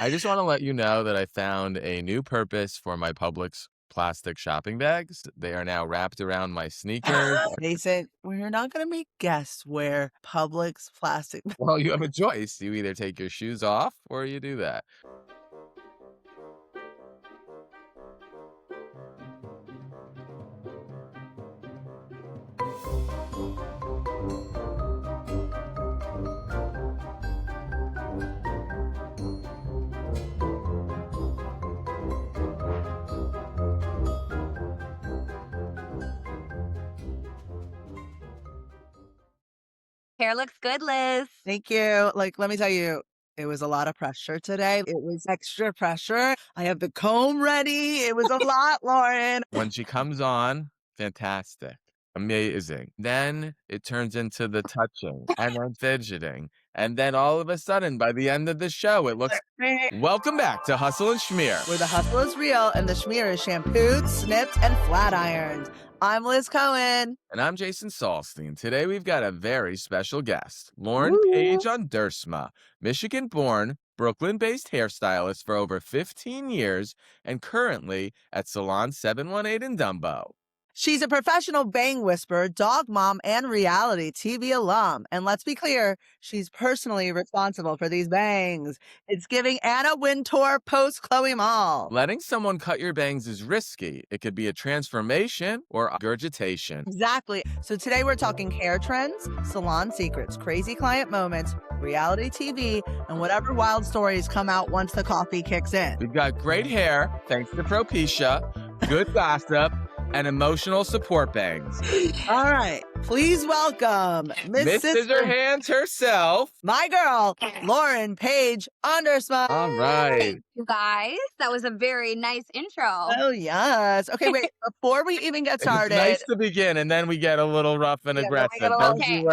I just want to let you know that I found a new purpose for my Publix plastic shopping bags. They are now wrapped around my sneakers. Mason, we're not going to make guests wear Publix plastic. Well, you have a choice. You either take your shoes off or you do that. Hair looks good, Liz. Thank you. Let me tell you, it was a lot of pressure today. It was extra pressure. I have the comb ready. It was a lot, Lauren. When she comes on, fantastic, amazing. Then it turns into the touching and then fidgeting. And then all of a sudden, by the end of the show, it looks. Welcome back to Hustle and Schmear. Where the hustle is real and the schmear is shampooed, snipped, and flat ironed. I'm Liz Cohen. And I'm Jason Salstein. Today we've got a very special guest, Lauren Ondersma, Michigan-born, Brooklyn-based hairstylist for over 15 years and currently at Salon 718 in Dumbo. She's a professional bang whisperer, dog mom, and reality TV alum. And let's be clear, she's personally responsible for these bangs. It's giving Anna Wintour post Chloe Mall. Letting someone cut your bangs is risky. It could be a transformation or regurgitation. Exactly. So today we're talking hair trends, salon secrets, crazy client moments, reality TV, and whatever wild stories come out once the coffee kicks in. We've got great hair, thanks to Propecia, good gossip, and emotional support bangs. All right. Please welcome Miss Scissorhands herself. My girl, Lauren Ondersma. All right. You guys, that was a very nice intro. Oh, yes. Okay, wait. Before we even get started. It's nice to begin, and then we get a little rough and aggressive. Okay,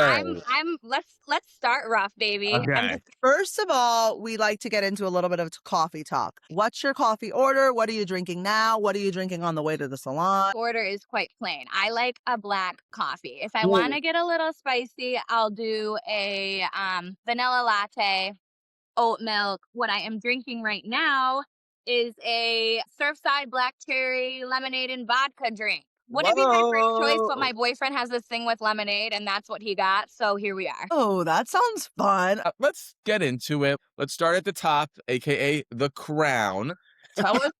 let's start rough, baby. Okay. First of all, we like to get into a little bit of coffee talk. What's your coffee order? What are you drinking now? What are you drinking on the way to the salon? Order is quite plain. I like a black coffee. If I want to get a little spicy, I'll do a vanilla latte, oat milk. What I am drinking right now is a Surfside black cherry lemonade and vodka drink. Wouldn't be my first choice, but my boyfriend has this thing with lemonade, and that's what he got. So here we are. Oh, that sounds fun. Let's get into it. Let's start at the top, aka the crown. Tell us,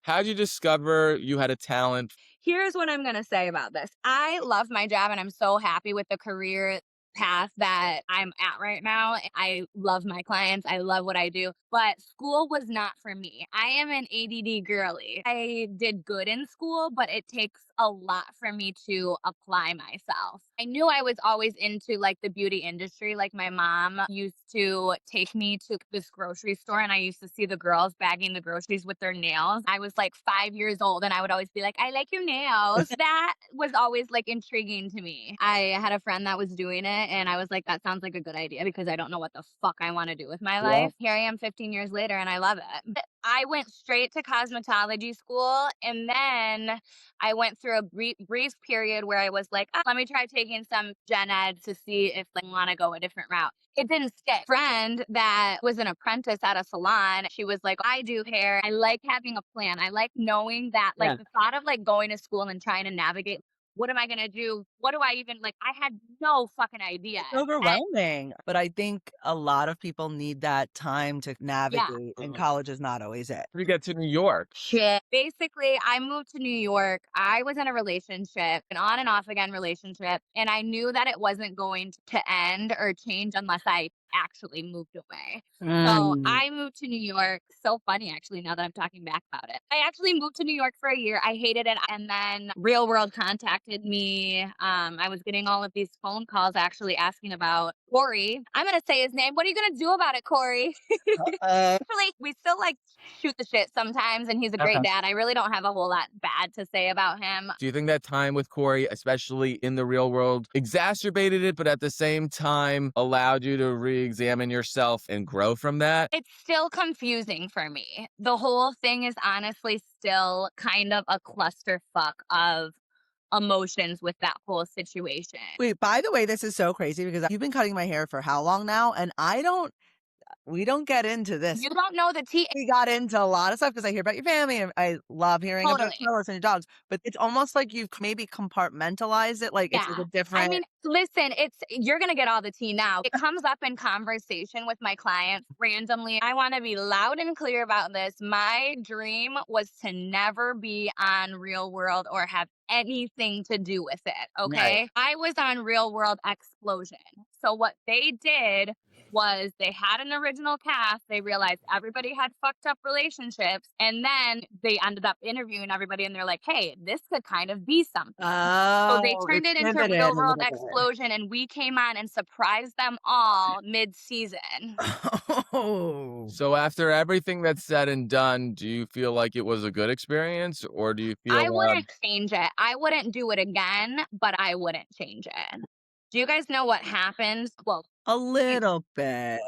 how'd you discover you had a talent? Here's what I'm going to say about this. I love my job, and I'm so happy with the career path that I'm at right now. I love my clients. I love what I do, but school was not for me. I am an ADD girly. I did good in school, but it takes a lot for me to apply myself. I knew I was always into like the beauty industry. Like my mom used to take me to this grocery store and I used to see the girls bagging the groceries with their nails. I was like 5 years old and I would always be like, I like your nails. That was always like intriguing to me. I had a friend that was doing it and I was like, that sounds like a good idea because I don't know what the fuck I want to do with my life. Here I am 15 years later and I love it. I went straight to cosmetology school and then I went through a brief period where I was like, oh, let me try taking some gen ed to see if I want to go a different route. It didn't stick. Friend that was an apprentice at a salon, she was like, I do hair. I like having a plan. I like knowing that like the thought of like going to school and trying to navigate, what am I going to do? What do I even like? I had no fucking idea. It's overwhelming. But I think a lot of people need that time to navigate, and college is not always it. We get to New York. Shit. Basically, I moved to New York. I was in a relationship, an on and off again relationship, and I knew that it wasn't going to end or change unless I actually moved away. So I moved to New York. So funny, actually, now that I'm talking back about it. I actually moved to New York for a year. I hated it. And then Real World contacted me. I was getting all of these phone calls actually asking about Corey. I'm going to say his name. What are you going to do about it, Corey? Actually, we still like shoot the shit sometimes, and he's a great dad. I really don't have a whole lot bad to say about him. Do you think that time with Corey, especially in the real world, exacerbated it, but at the same time allowed you to re-examine yourself and grow from that? It's still confusing for me. The whole thing is honestly still kind of a clusterfuck of emotions with that whole situation. Wait, by the way, this is so crazy because you've been cutting my hair for how long now? And We don't get into this. You don't know the tea. We got into a lot of stuff because I hear about your family and I love hearing about Totally. Carlos and your dogs, but it's almost like you've maybe compartmentalized it, like it's like Yeah. a different. I mean, listen, you're going to get all the tea now. It comes up in conversation with my clients randomly. I want to be loud and clear about this. My dream was to never be on Real World or have anything to do with it. Right. Okay. I was on Real World Explosion. So what they did was they had an original cast. They realized everybody had fucked up relationships. And then they ended up interviewing everybody and they're like, hey, this could kind of be something. So they Oh, turned it's it into pivoted Real a World little bit. Explosion and we came on and surprised them all mid-season. Oh. So after everything that's said and done, do you feel like it was a good experience, or do you I feel wouldn't change it. I wouldn't do it again, but I wouldn't change it. Do you guys know what happens? Well, A little bit.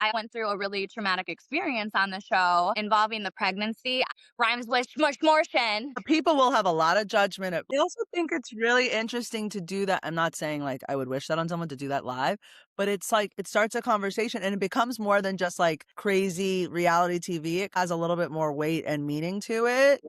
I went through a really traumatic experience on the show involving the pregnancy. Rhymes with smushmortion. People will have a lot of judgment. I also think it's really interesting to do that. I'm not saying like I would wish that on someone to do that live, but it's like it starts a conversation and it becomes more than just like crazy reality TV. It has a little bit more weight and meaning to it.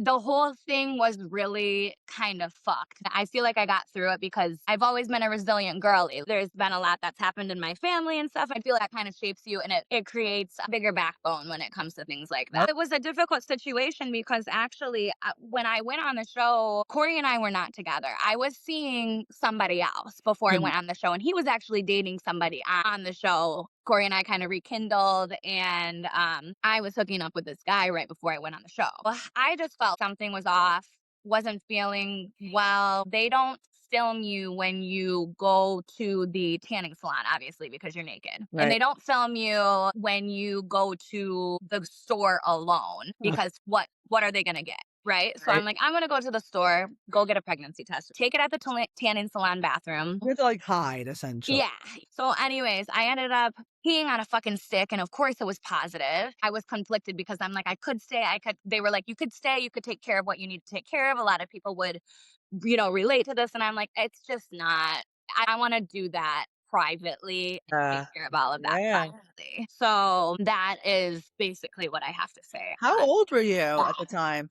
The whole thing was really kind of fucked. I feel like I got through it because I've always been a resilient girly. There's been a lot that's happened in my family and stuff. I feel that kind of shapes you and it creates a bigger backbone when it comes to things like that. It was a difficult situation because actually, when I went on the show, Corey and I were not together. I was seeing somebody else before I went on the show, and he was actually dating somebody on the show. Corey and I kind of rekindled, and I was hooking up with this guy right before I went on the show. I just felt something was off, wasn't feeling well. They don't film you when you go to the tanning salon, obviously, because you're naked. And Right. they don't film you when you go to the store alone because what are they going to get? Right. So Right. I'm like, I'm going to go to the store, go get a pregnancy test, take it at the tanning salon bathroom. You have to like hide essentially. Yeah. So, anyways, I ended up peeing on a fucking stick. And of course, it was positive. I was conflicted because I'm like, I could stay. They were like, you could stay. You could take care of what you need to take care of. A lot of people would, relate to this. And I'm like, it's just not, I want to do that privately and take care of all of that privately. So, that is basically what I have to say. How old were you at the time?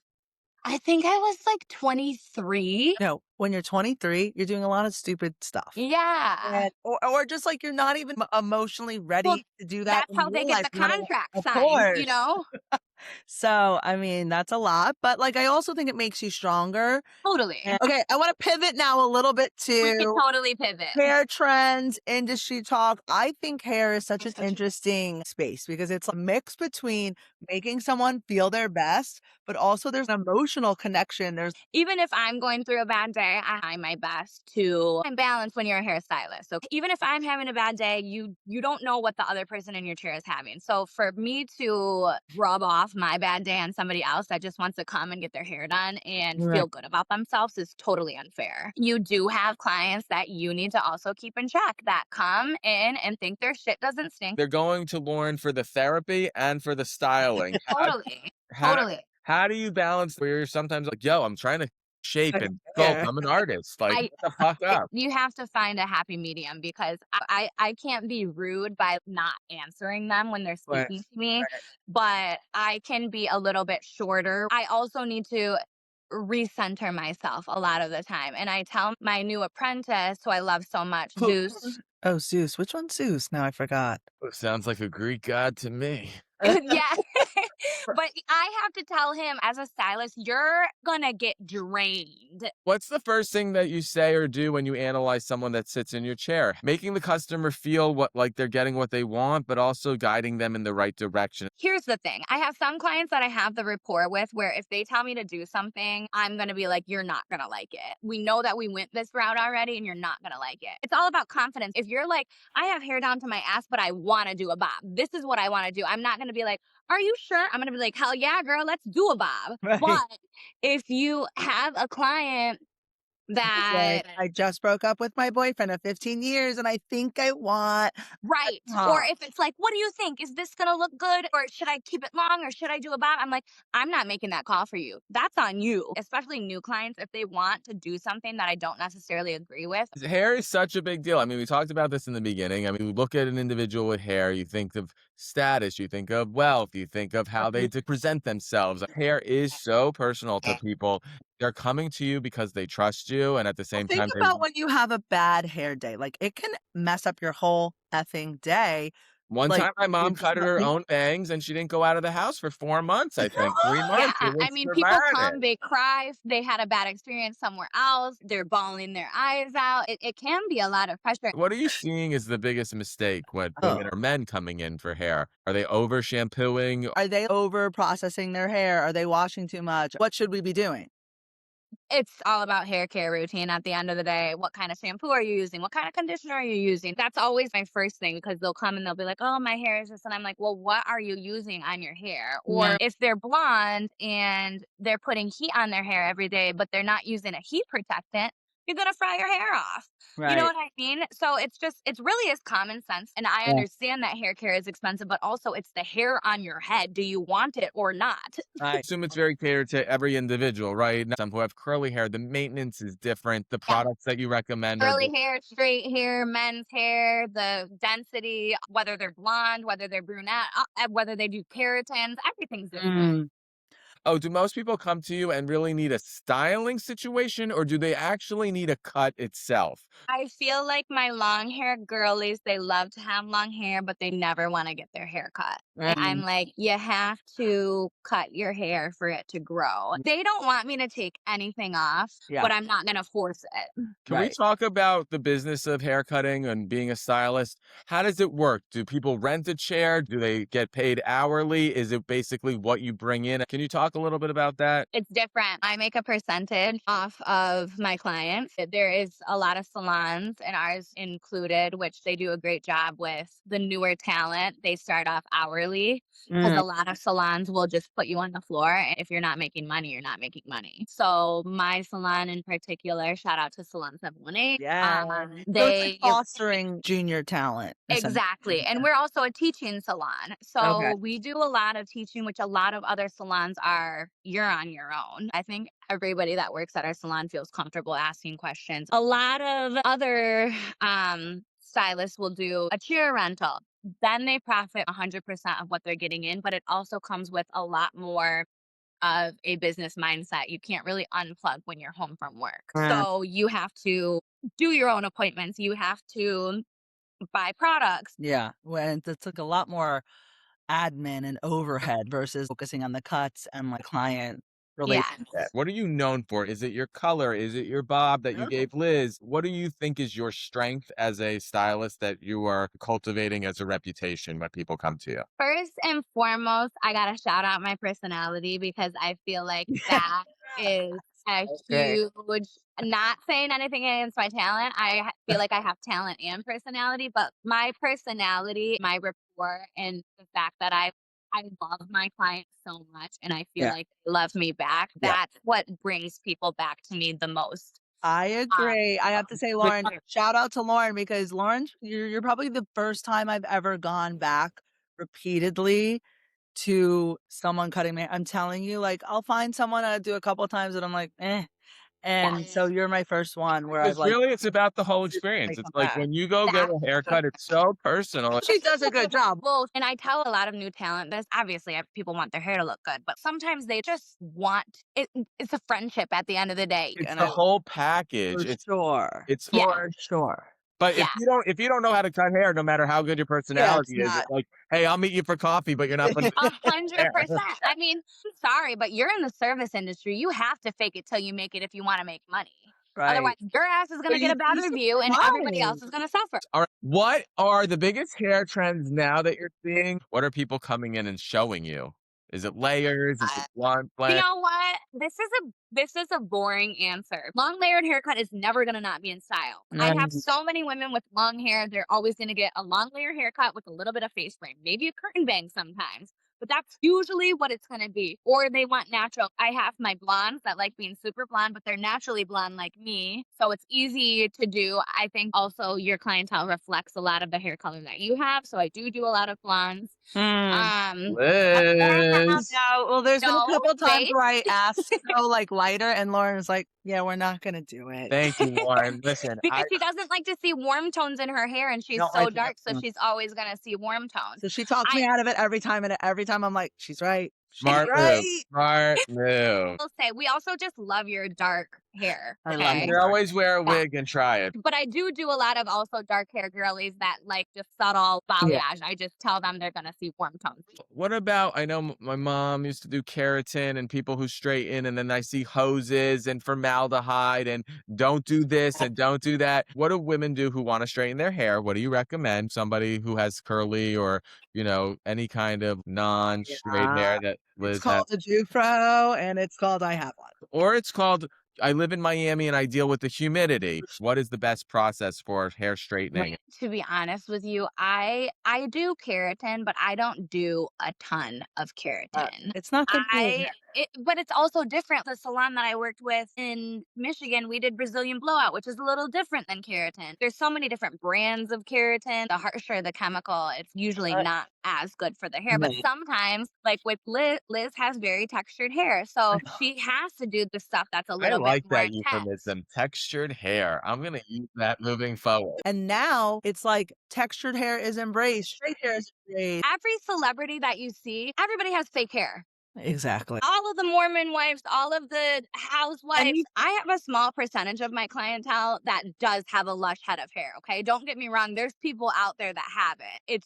I think I was like 23. No, when you're 23, you're doing a lot of stupid stuff. Yeah. And, or just like you're not even emotionally ready Well, to do that. that's how in they real get life. the You gotta- contract Of signed, course. So, I mean, that's a lot, but like I also think it makes you stronger. Totally. Okay, I want to pivot now a little bit We can to totally pivot. hair trends, industry talk. I think hair is such an interesting space because it's a mix between making someone feel their best, but also there's an emotional connection. There's Even if I'm going through a bad day, I try my best to find balance when you're a hairstylist. So even if I'm having a bad day, you don't know what the other person in your chair is having. So for me to rub off my bad day on somebody else that just wants to come and get their hair done and Right. feel good about themselves is totally unfair. You do have clients that you need to also keep in check that come in and think their shit doesn't stink. they're going to Lauren for the therapy and for the styling? Totally. How, Totally. how do you balance where you're sometimes like, yo, I'm trying to shape and sculpt. Yeah. I'm an artist. Like, I- what the fuck up? You have to find a happy medium because I can't be rude by not answering them when they're Right, speaking to me, but I can be a little bit shorter. I also need to recenter myself a lot of the time. And I tell my new apprentice, who I love so much, Zeus. Oh, Zeus. Which one's Zeus? Now I forgot. Sounds like a Greek god to me. Yeah. But I have to tell him as a stylist, you're gonna get drained. What's the first thing that you say or do when you analyze someone that sits in your chair? Making the customer feel like they're getting what they want, but also guiding them in the right direction. Here's the thing. I have some clients that I have the rapport with where if they tell me to do something, I'm going to be like, you're not going to like it. We know that we went this route already and you're not going to like it. It's all about confidence. If you're like, I have hair down to my ass, but I want to do a bob. This is what I want to do. I'm not going to be like, are you sure? I'm going to be like, hell yeah, girl, let's do a bob. Right. But if you have a client that Like, I just broke up with my boyfriend of 15 years and I think I want a right. Or top. if it's like, what do you think? Is this gonna look good? Or should I keep it long or should I do a bob? I'm like, I'm not making that call for you. That's on you. Especially new clients, if they want to do something that I don't necessarily agree with. Hair is such a big deal. I mean, we talked about this in the beginning. I mean, we look at an individual with hair, you think of status, you think of wealth, you think of how they present themselves. Hair is so personal to people. They're coming to you because they trust you, and at the Well, same think time, they about when you have a bad hair day. Like, it can mess up your whole effing day. one Like, time my you're mom just cut not her making own bangs and she didn't go out of the house for 4 months, I think. 3 Yeah, months. It I was mean, people traumatic. come, they cry, they had a bad experience somewhere else, they're bawling their eyes out. It can be a lot of pressure. What are you seeing is the biggest mistake when women Oh. or men coming in for hair? Are they over shampooing? Are they over processing their hair? Are they washing too much? What should we be doing? It's all about hair care routine at the end of the day. What kind of shampoo are you using? What kind of conditioner are you using? That's always my first thing because they'll come and they'll be like, oh, my hair is this. And I'm like, well, what are you using on your hair? Yeah. Or if they're blonde and they're putting heat on their hair every day, but they're not using a heat protectant, you're going to fry your hair off. You know Right. what I mean? So it's really is common sense. And I Yeah. understand that hair care is expensive, but also it's the hair on your head. Do you want it or not? Right. Assume it's very catered to every individual, right? Some who have curly hair, the maintenance is different. The Yeah. products that you recommend are Curly hair, straight hair, men's hair, the density, whether they're blonde, whether they're brunette, whether they do keratins, everything's different. Mm. oh, do most people come to you and really need a styling situation, or do they actually need a cut itself? I feel like my long hair girlies, they love to have long hair, but they never want to get their hair cut. And I'm Mm. like, you have to cut your hair for it to grow. They don't want me to take anything off, Yeah. but I'm not going to force it. Can we Right. talk about the business of haircutting and being a stylist? How does it work? Do people rent a chair? Do they get paid hourly? Is it basically what you bring in? Can you talk a little bit about that? It's different. I make a percentage off of my clients. There is a lot of salons, and ours included, which they do a great job with the newer talent. They start off hourly because Mm. a lot of salons will just put you on the floor. And if you're not making money, you're not making money. So my salon in particular, shout out to Salon 718. Yeah. So it's like They fostering junior talent, essentially. Exactly. And we're also a teaching salon. Okay. So we do a lot of teaching, which a lot of other salons are, you're on your own. I think everybody that works at our salon feels comfortable asking questions. A lot of other stylists will do a chair rental. Then they profit 100% of what they're getting in, but it also comes with a lot more of a business mindset. You can't really unplug when you're home from work. Mm. So you have to do your own appointments. You have to buy products. Yeah. When it's like a lot more admin and overhead versus focusing on the cuts and like client Yeah. relationship. What are you known for? Is it your color? Is it your bob that you gave Liz? What do you think is your strength as a stylist that you are cultivating as a reputation when people come to you? First and foremost, I gotta shout out my personality because I feel like that is a Okay. huge, not saying anything against my talent. Feel like I have talent and personality, but my personality, my rapport, and the fact that I love my clients so much and I feel Yeah. like they love me back. Yeah. That's what brings people back to me the most. I Um, agree. I have to say, But Lauren, shout out to Lauren because Lauren, you're probably the first time I've ever gone back repeatedly to someone cutting my I'm telling you, like, I'll find someone I do a couple times and I'm like, eh. And so yes. you're my first one where I've because like really, it's about the whole I experience. It's come like back. when you go get That's a haircut, it's so personal. She does a good job. Well, and I tell a lot of new talent this. Obviously, people want their hair to look good, but sometimes they just want it. It's a friendship at the end of the day. It's And the I whole package. for sure. It's Yeah, For sure. but yeah, if you don't know how to cut hair, no matter how good your Yeah, it's personality is, not it's like, hey, I'll meet you for coffee, but you're not putting a hair. hundred percent. I mean, I'm sorry, but you're in the service industry. You have to fake it till you make it if you want to make money. right. Otherwise, your ass is But gonna get you a bad be review, and everybody else surprised. is gonna suffer. All right. What are the biggest hair trends now that you're seeing? What are people coming in and showing you? Is it layers? Is it blonde You blend? know what? This is a boring answer. Long layered haircut is never gonna not be in style. I have Mm. so many women with long hair, they're always gonna get a long layer haircut with a little bit of face frame, maybe a curtain bang sometimes. but that's usually what it's going to be. Or they want natural. I have my blondes that like being super blonde, but they're naturally blonde like me. So it's easy to do. I think also your clientele reflects a lot of the hair color that you have. So I do a lot of blondes. Mm. And then Liz. No, well, there's been a no, couple of times wait. where I asked to go like lighter, and Lauren was like, "Yeah, we're not gonna do it." Thank you, Lauren. Listen, Because she doesn't like to see warm tones in her hair, and she's Don't so like that dark, so one. she's always gonna see warm tones. So she talks me I out of it every time, and every time I'm like, "She's right. She's smart move. right." Smart move. will say we also just love your dark hair. I love You my Okay. can dark always wear a Yeah. wig and try it. But I do a lot of also dark hair girlies that like just subtle Yeah. balayage. I just tell them they're gonna see warm tones. What about, I know my mom used to do keratin and people who straighten, and then I see hoses and formaldehyde and don't do this and don't do that. What do women do who want to straighten their hair? What do you recommend? Somebody who has curly or, any kind of non-straight Yeah. hair that It's Liz has. called a Jufro, and it's called I Have One. Or it's called, I live in Miami and I deal with the humidity. What is the best process for hair straightening? To be honest with you, I do keratin, but I don't do a ton of keratin. It's not good for your hair. But it's also different. The salon that I worked with in Michigan, we did Brazilian blowout, which is a little different than keratin. There's so many different brands of keratin. The harsher the chemical, it's usually Right. not as good for the hair. But Right. sometimes, like with Liz has very textured hair, so she has to do the stuff that's a I little bit like more that intense. euphemism, textured hair. I'm going to use that moving forward. And now it's like textured hair is embraced, straight hair is embraced. Every celebrity that you see, everybody has fake hair. Exactly. All of the Mormon wives, all of the housewives. you- I have a small percentage of my clientele that does have a lush head of hair. Okay. Don't get me wrong. There's people out there that have it.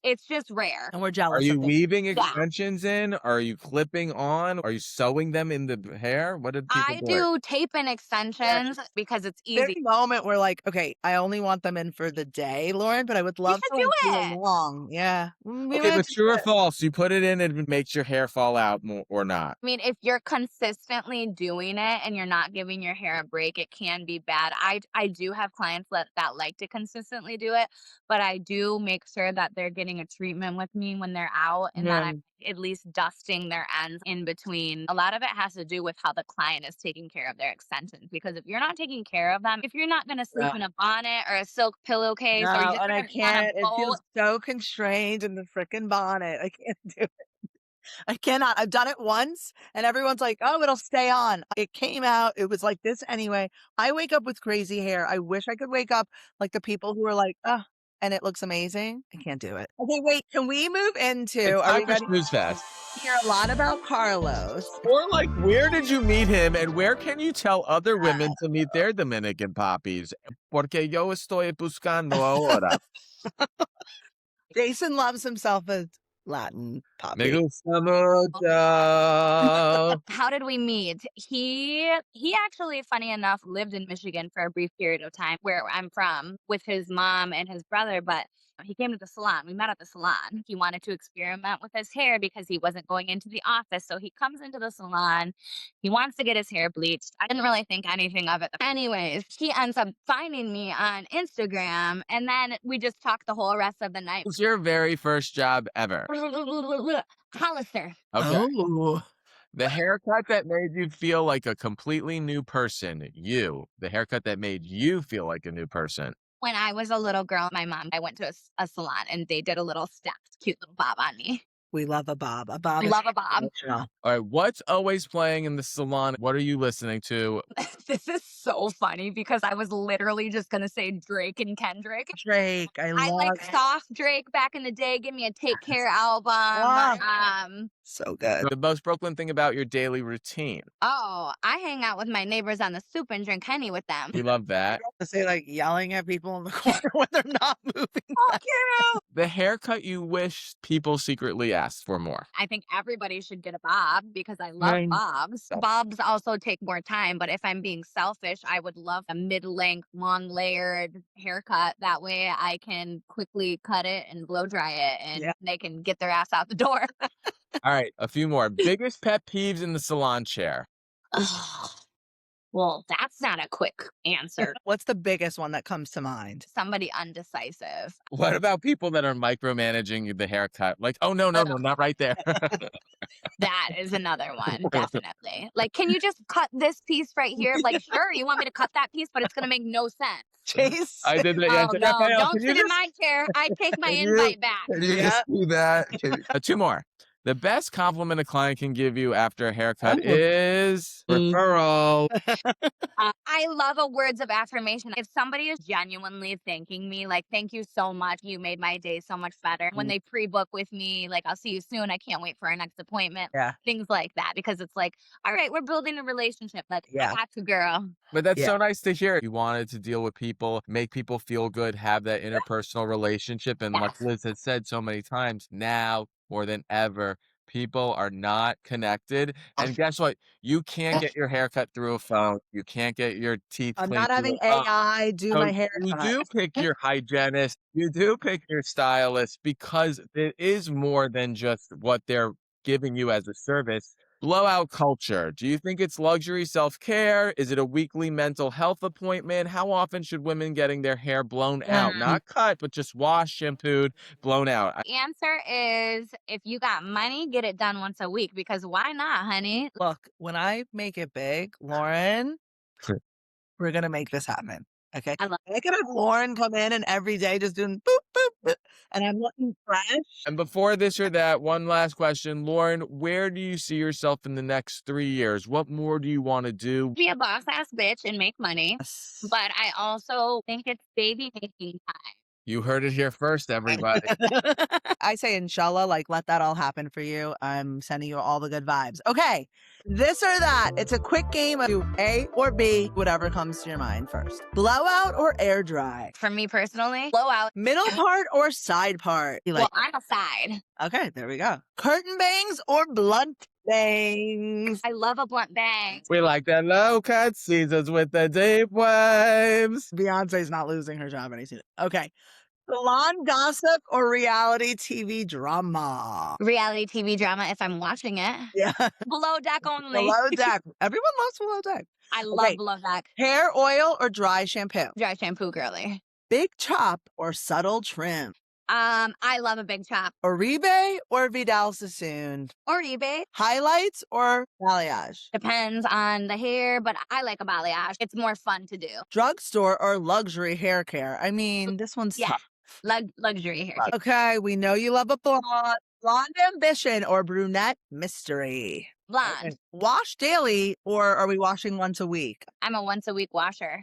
It's just rare. And we're Are jealous you of it. weaving extensions in? Are you clipping on? Are you sewing them in the hair? What did people I do? do tape and extensions because it's There's easy. a moment where like, okay, I only want them in for the day, Lauren, but I would love should to do like, it. long. Yeah. We Okay, might but do true or it. false? You put it in and it makes your hair fall out more or not? I mean, if you're consistently doing it and you're not giving your hair a break, it can be bad. I do have clients that like to consistently do it, but I do make sure that they're getting a treatment with me when they're out and that Yeah. I'm at least dusting their ends in between. A lot of it has to do with how the client is taking care of their extensions because if you're not taking care of them, if you're not going to sleep Yeah. in a bonnet or a silk pillowcase or No, you're and I just on a can't. It boat, feels so constrained in the freaking bonnet. I can't do it. I cannot. I've done it once and everyone's like, "Oh, it'll stay on." It came out. It was like this anyway. I wake up with crazy hair. I wish I could wake up like the people who are like, "Oh, and it looks amazing." I can't do it. Okay, wait. Can we move into? It's Are we time for ready? Snooze Fest. Hear a lot about Carlos. Or like, where did you meet him and where can you tell other women to meet their Dominican poppies? Porque yo estoy buscando ahora. Jason loves himself a Latin Me poppy. gusta mucho. how did we meet? He actually, funny enough, lived in Michigan for a brief period of time where I'm from with his mom and his brother, but he came to the salon. We met at the salon. He wanted to experiment with his hair because he wasn't going into the office. So he comes into the salon. He wants to get his hair bleached. I didn't really think anything of it. Anyways, he ends up finding me on Instagram and then we just talked the whole rest of the night. What was your very first job ever? Hollister. Okay. Oh, The haircut that made you feel like a completely new person. You. The haircut that made you feel like a new person. When I was a little girl, my mom, I went to a salon and they did a little stepped, cute little bob on me. we love a bob. A bob is Love a bob. emotional. All right. What's always playing in the salon? What are you listening to? This is so funny because I was literally just going to say Drake and Kendrick. Drake, I I love like it. soft Drake back in the day. Give me a Take Care album. So good. The most Brooklyn thing about your daily routine. I hang out with my neighbors on the stoop and drink Henny with them. We love that. To say like yelling at people in the corner when they're not moving. Fuck you. The haircut you wish people secretly asked for more. I think everybody should get a bob because I love Right. bobs. Bobs also take more time, but if I'm being selfish, I would love a mid-length, long layered haircut. That way I can quickly cut it and blow dry it and they can get their ass out the door. All right. A few more. Biggest pet peeves in the salon chair. Well, that's not a quick answer. What's the biggest one that comes to mind? Somebody undecisive. What about people that are micromanaging the haircut? Like, oh, no, not right there. That is another one, definitely. Like, can you just cut this piece right here? Like, sure, you want me to cut that piece, but it's gonna make no sense. Chase? I did that Oh yesterday. no, Raphael, don't can you sit in just my chair. I take my Can you invite back. can you Yeah. just do that? two more. The best compliment a client can give you after a haircut Oh. is Referral. I love a words of affirmation. If somebody is genuinely thanking me, like, thank you so much. You made my day so much better. When they pre-book with me, like, I'll see you soon. I can't wait for our next appointment. Yeah. Things like that. Because it's like, all right, we're building a relationship. Like, Yeah. I got you, girl. But that's Yeah. so nice to hear. You wanted to deal with people, make people feel good, have that interpersonal relationship. And like Yes. Liz has said so many times, now more than ever, people are not connected. And guess what? You can't get your haircut through a phone. You can't get your teeth I'm cleaned not having through a phone. AI do So my you haircut. do pick your hygienist, you do pick your stylist because it is more than just what they're giving you as a service. Blowout culture. Do you think it's luxury self-care? Is it a weekly mental health appointment? How often should women getting their hair blown out? Not cut, but just washed, shampooed, blown out. Answer is if you got money, get it done once a week because why not, honey? Look, when I make it big, Lauren, we're gonna make this happen. Okay. I love I can have Lauren come in and every day just doing boop, boop, boop. And I'm looking fresh. And before this or that, one last question. Lauren, where do you see yourself in the next 3 years? What more do you want to do? be a boss ass bitch and make money. Yes. But I also think it's baby making time. You heard it here first, everybody. I say inshallah, like let that all happen for you. I'm sending you all the good vibes. Okay. This or that. It's a quick game of do A or B, whatever comes to your mind first. Blowout or air dry? For me personally, blowout. Middle part or side part? You like, Well, I'm a side. okay, there we go. Curtain bangs or blunt bangs? I love a blunt bang. We like the low cut Caesars with the deep waves. Beyonce's not losing her job anytime. Okay. Salon gossip or reality TV drama? Reality TV drama if I'm watching it. Yeah. Below deck only. Below deck. Everyone loves below deck. I love Okay. below deck. Hair oil or dry shampoo? Dry shampoo girly. Big chop or subtle trim? I love a big chop. Oribe or Vidal Sassoon? Or eBay. Highlights or balayage? Depends on the hair, but I like a balayage. It's more fun to do. Drugstore or luxury hair care? I mean, this one's Yeah. tough. Luxury hair. Okay, we know you love a blonde. Blonde ambition or brunette mystery? Blonde. Wash daily or are we washing once a week? I'm a once a week washer.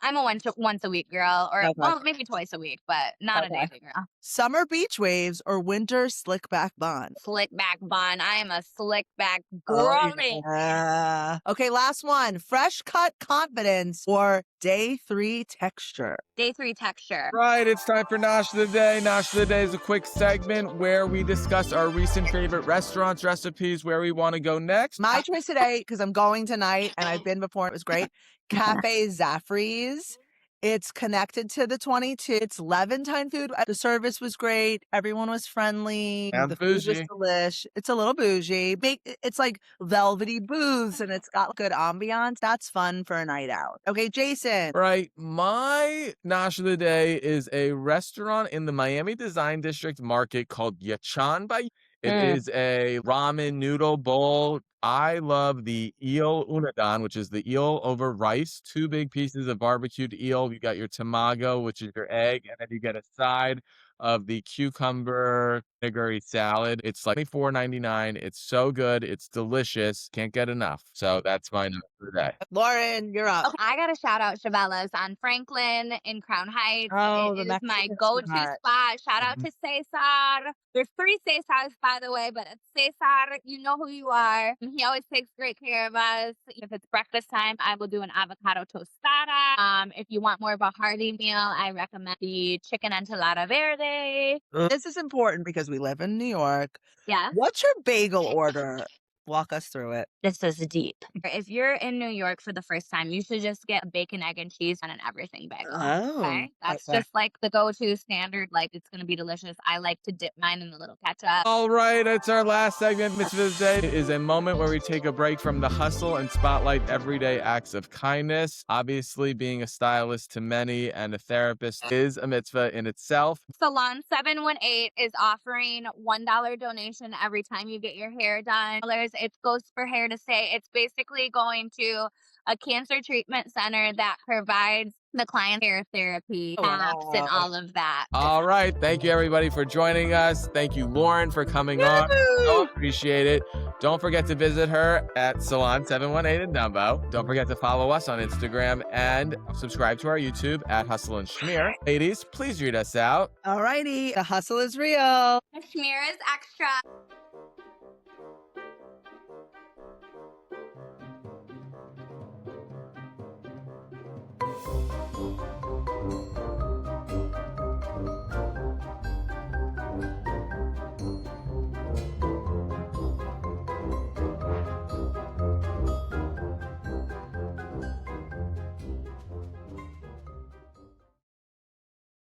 I'm a once a week girl, or Okay. well, maybe twice a week, but not Okay. a daily girl. Summer beach waves or winter slick back bun? Slick back bun. I am a slick back Oh, girly. yeah. Okay, last one. Fresh cut confidence or day 3 texture? Day 3 texture. Right, it's time for Nosh of the Day. Nosh of the Day is a quick segment where we discuss our recent favorite restaurants, recipes, where we want to go next. My choice today, because I'm going tonight and I've been before, it was great. Cafe Zaffrey's. It's connected to the 22. It's Levantine food. The service was great. Everyone was friendly. Sounds The food was bougie. delish. It's a little bougie. It's like velvety booths and it's got good ambiance. That's fun for a night out. Okay, Jason. Right, my Nosh of the Day is a restaurant in the Miami Design District market called Yachan by. It is a ramen noodle bowl. I love the eel unadon, which is the eel over rice. 2 big pieces of barbecued eel. You got your tamago, which is your egg, and then you get a side of the cucumber vinegary salad. It's like $24.99. It's so good. It's delicious. Can't get enough. So that's my Nosh of the Day. Lauren, you're up. Okay, I gotta shout out Chabella's on Franklin in Crown Heights. Oh, It the is my Mexican go-to spot. spot. Shout out to Cesar. There's 3 Cesars, by the way, but Cesar, you know who you are. He always takes great care of us. If it's breakfast time, I will do an avocado tostada. If you want more of a hearty meal, I recommend the chicken enchilada verde. This is important because we live in New York. Yes. What's your bagel order, Walk us through it. This is deep. If you're in New York for the first time, you should just get a bacon, egg, and cheese and an everything bagel. Oh, Okay? That's okay. just like the go-to standard. Like, it's going to be delicious. I like to dip mine in a little ketchup. All right, it's our last segment. Mitzvah of the day is a moment where we take a break from the hustle and spotlight everyday acts of kindness. Obviously, being a stylist to many and a therapist is a mitzvah in itself. Salon 718 is offering $1 donation every time you get your hair done. It goes for Hair to Stay. It's basically going to a cancer treatment center that provides the client hair therapy, apps, and all of that. All right. Thank you, everybody, for joining us. Thank you, Lauren, for coming on. So appreciate it. Don't forget to visit her at Salon 718 in Dumbo. Don't forget to follow us on Instagram and subscribe to our YouTube at Hustle and Schmear. Ladies, please read us out. All righty. The hustle is real. Schmear is extra.